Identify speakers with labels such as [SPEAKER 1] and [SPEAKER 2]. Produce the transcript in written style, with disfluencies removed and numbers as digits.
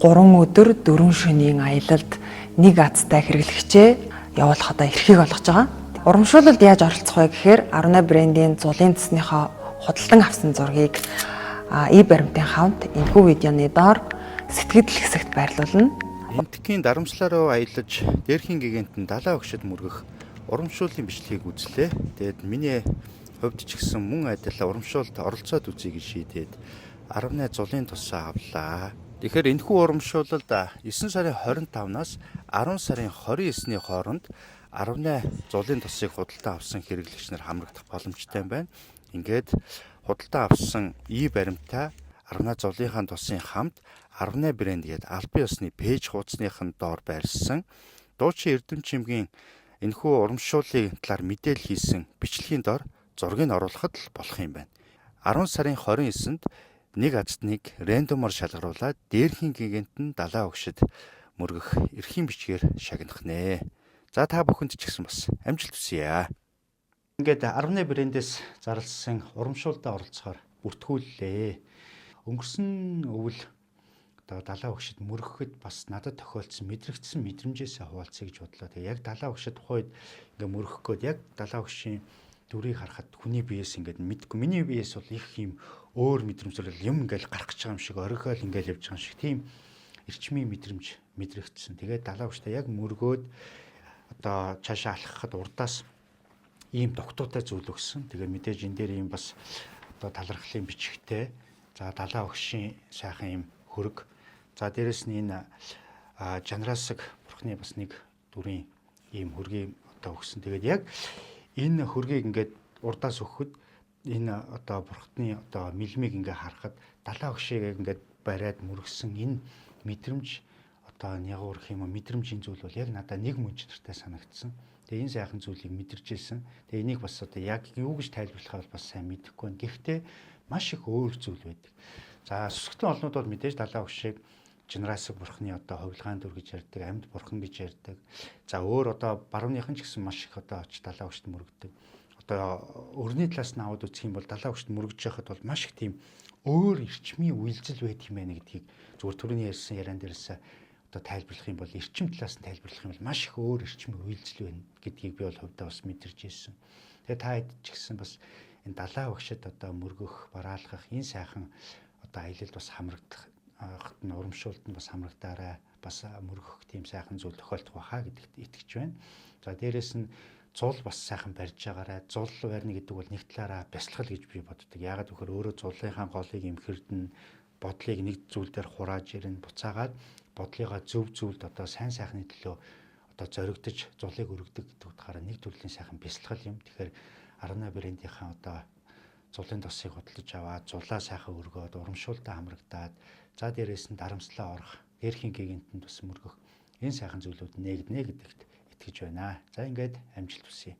[SPEAKER 1] 3 өдөр 4 шөнийн аялалд нэг азтай хэрэглэгчээ явуулах одоо эрхийг олгож байгаа. Урамшуулалд яаж оролцох вэ гэхээр 18 брендийн зулын цэснийхөө худалдан авсан зургийг баримтын хавьд энэхүү видеоны доор сэтгэл хэсэгт байрлуулна.
[SPEAKER 2] Энтхийн дарамслаараа аялаж дээрхийн гигантын далаа өгшөд мөргөх урамшууллын бичлэгийг үзлээ. Тэгэд миний хувьд ч гэсэн мөн адил урамшуулалд оролцоод үзье гэж шийдээд 18 зулын тусаа авлаа. Тэгэхээр энэхүү урамшуулалд 9 сарын 25-наас 10 сарын 29-ний хооронд 18 зулын тусыг худалдан авсан хэрэглэгч нар хамрагдах боломжтой байна. Ингээд худалдан авсан баримтаа 18 зулынхаа тусын хамт 18 брэнд гээд албан ёсны пэйж хуудасныхын доор байрлсан дуучин Эрдэм чимгийн энэхүү урамшууллын талаар мэдээлэл хийсэн бичлэгийн доор зургийг оруулахад л болох юм байна. 10 сарын 29-нд нэг аздныг рандомор шалгаруулад дээрхийн гигантын далаа өгшөд мөргөх эрхийн бичгээр шагнах нэ. За та бүхэнд ч гэсэн бас амжилт хүсье. Ингээд 18 брэндээс зарласан урамшуулалтад оролцохоор бүртгүүллээ. Өнгөрсөн өвөл далаа өгшөд мөргөхөд бас надад тохиолдсон мэдрэгдсэн мэдрэмжээсээ хуваалцъя гэж бодлоо. Тэгээ яг далаа өгшөд тухайд ингээд мөргөх гээд яг далаа өгшийн дүрийг харахад хүний биеэс ингээд мэдгүй. Миний биеэс бол их юм өөр мэдрэмжлэл юм ингээд гарах гэж байгаа юм шиг орхиол ингээд явж байгаа юм шиг тийм эрчмийн мэдрэмж мэдрэгдсэн. Тэгээд далаа өгшдөө яг мөргөөд одоо цаашаа алхахад урдаас ийм доктортой зүйл өгсөн. Тэгээ мэдээж энэ дээр ийм бас одоо талархлын бичгтэй. За далаа өгшийн сайхан ийм хөрөг. За дээрэс нь энэ жанраасаг бурхны бас нэг дүрийн ийм хөргийг одоо өгсөн. Тэгээд яг энэ хөргийг ингээд урдаас өгөхөд энэ одоо бурхны одоо мэлмиг ингээд харахад далаа өгшийг ингээд бариад мөргсөн энэ мэдрэмж одоо ягуур гэх юм уу мэдрэмжийн зүйл бол яг надад нэг мөнч нартай санагдсан. Тэгээ энэ сайхан зүйлийг мэдэрчээсэн. Тэгээ энийг бас одоо яг юу гэж тайлбарлахаа бол бас сайн мэдэхгүй байна. Гэхдээ маш их өөр зүйл байдаг. За сүсгтэн олнууд бол мэдээж далаа өгшийг жанраасаг бурхны одоо хувилгаан дүр гэж ярьдаг, амьд бурхан гэж ярьдаг. За өөр одоо барууныхан ч гэсэн маш их одоо очиж далаа өгшөд мөргөдөг. Одоо өрний талаас нь аваад үзэх юм бол далаа өгшөд мөргөж байхад бол маш их тийм өөр эрчмийн үйлдэл байт юм байна гэдгийг зүгээр түрүүний ярьсан яриан дээрээс одоо тайлбарлах юм бол эрчим талаас нь тайлбарлах юм бол маш их өөр эрчмийн үйлдэл байна гэдгийг би бол хувьдаа бас мэдэрч ирсэн. Тэгээ та хэд ч гэсэн бас энэ далаа өгшөд одоо мөргөх, бараалхах энэ сайхан одоо аялалд бас хамрагдах урамшуулалт нь бас хамрагдаарай, бас мөргөх тийм сайхан зүйл тохиолдох байхаа гэдэгт итгэж байна. За дээрэс нь зул бас сайхан барьж байгаарай. Зул барьна гэдэг бол нэг талаараа бясалгал гэж би боддог. Яагаад гэвэл өөрөө зулынхаа голыг имхэрдэн бодлыг нэг зүйл дээр хурааж ирнэ, буцаагаад бодлыгаа зөв зүйлд одоо сайн сайхны төлөө одоо зоригдож зулыг өргөдөг гэдэг утгаараа нэг төрлийн сайхан бясалгал юм. Тэгэхээр 18 брэндийнхаа одоо зулын тосыг худалдаж аваад зулаа сайхан өргөөд урамшуулалтаа хамрагдаад за дээрээс нь дарамслаа орох, дээрхийн гигантанд бас мөргөх энэ сайхан зүйлүүд нэгднэ гэдэгт итгэж байна. За ингээд амжилт хүсье.